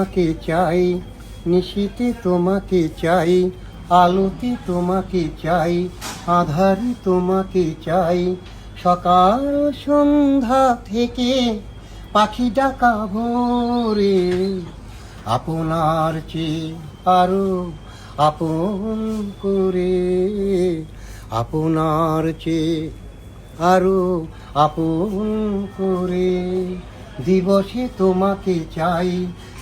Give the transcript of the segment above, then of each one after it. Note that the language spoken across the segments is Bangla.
তোমাকে চাই, নিশীতে তোমাকে চাই, আলোতে তোমাকে চাই, আঁধারে তোমাকে চাই। সকাল সন্ধ্যা থেকে পাখি ডাকা ভোরে, আপনার চেয়ে আরো আপন করে, আপনার চেয়ে আরো আপন করে। দিবসে তোমাকে চাই,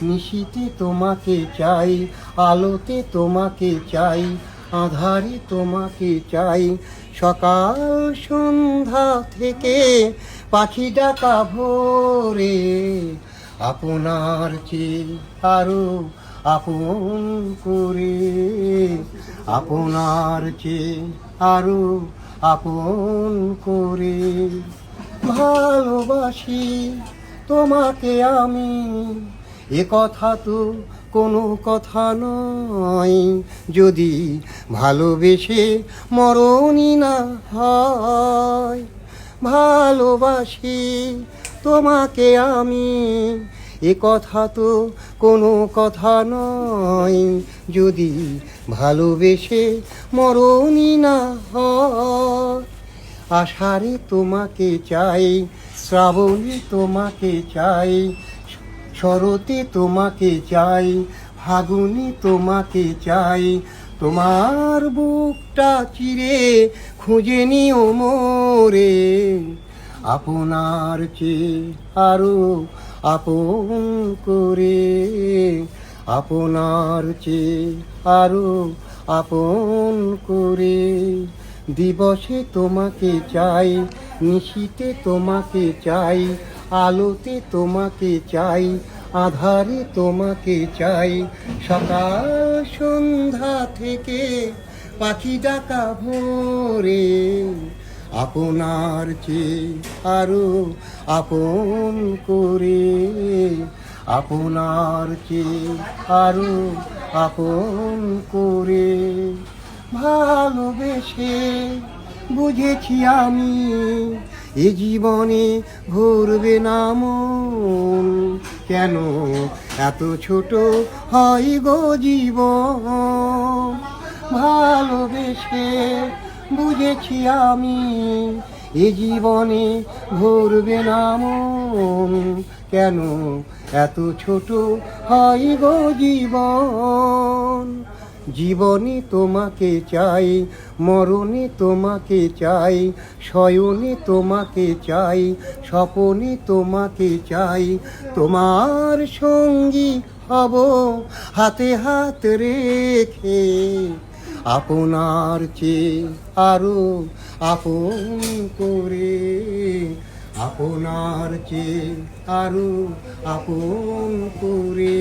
নিশীতে তোমাকে চাই, আলোতে তোমাকে চাই, আঁধারে তোমাকে চাই। সকাল সন্ধ্যা থেকে পাখি ডাকা ভোরে, আপনার চেয়ে আরো আপন করে, আপনার চেয়ে আরো আপন করে। ভালোবাসি তোমাকে আমি, এ কথা তো কোনো কথা নয়। যদি ভালোবেসে মরণই না হয়, ভালোবাসি তোমাকে আমি, এ কথা তো কোনো কথা নয়। যদি ভালোবেসে মরণই না হয়। আষাঢ়ে তোমাকে চাই, শ্রাবণে তোমাকে চাই, শরতে তোমাকে চাই, ফাগুনে তোমাকে চাই। তোমার বুকটা চিরে খুঁজে নিও মোরে, আপনার চেয়ে আরো আপন করে, আপনার চেয়ে আরো আপন করে। দিবসে তোমাকে চাই, নিশীতে তোমাকে চাই, আলোতে তোমাকে চাই, আঁধারে তোমাকে চাই। সকাল সন্ধ্যা থেকে পাখি ডাকা ভোরে, আপনার চেয়ে আরো আপন করে, আপনার চেয়ে আরো আপন করে। ভালোবেসে বুঝেছি আমি, এ জীবনে ঘুরবে না মন। কেন এত ছোট হয় গো জীবন? ভালোবেসে বুঝেছি আমি, এ জীবনে ঘুরবে না মন। কেন এত ছোট হয় গো জীবন? জীবনে তোমাকে চাই, মরণে তোমাকে চাই, শয়নে তোমাকে চাই, স্বপনে তোমাকে চাই। তোমার সঙ্গী হব হাতে হাত রেখে, আপনার চেয়ে আরো আপন করে, আপনার চেয়ে আরো আপন করে।